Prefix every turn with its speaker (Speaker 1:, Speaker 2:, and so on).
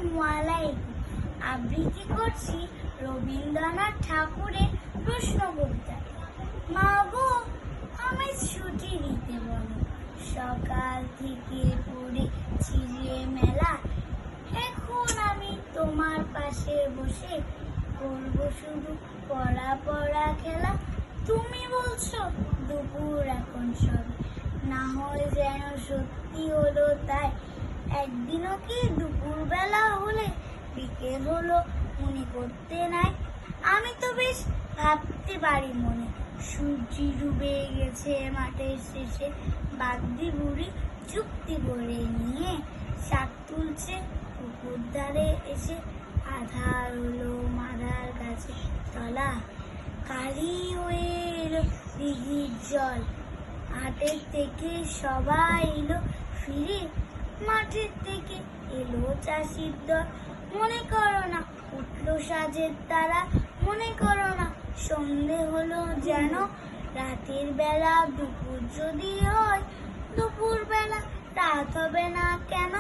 Speaker 1: আসসালামু আলাইকুম। আবৃত্তি করছি রবীন্দ্রনাথ ঠাকুরের প্রশ্ন কবিতা। মা গো, আমায় ছুটি দিতে বলো, সকাল থেকে পড়েছি যে মেলা। এখন আমি তোমার পাশে বসে করবো শুধু পড়া পড়া খেলা। তুমি বলছো দুপুর এখন সবে, না হয় যেন সত্যি হলো তাই। একদিনও কি দুপুর বেলা হলে বিকেল হলো মনে করতে নাই? আমি তো বেশ ভাবতে পারি মনে, সূর্যি ডুবে গেছে মাঠের শেষে। বাগদি বুড়ি চুক্তি করে নিয়ে শাক তুলছে পুকুর ধারে এসে। আধার হলো মাদার গাছে তলা, কালি হয়ে এলো দিঘির জল। হাটের থেকে সবাই এলো ফিরে, মাঠের থেকে এলো চাষির দল। মনে করো না উঠলো সাজের তারা, মনে করো না সন্ধে হলো যেন। রাতের বেলা দুপুর যদি হয়, দুপুর বেলা রাত হবে না কেন?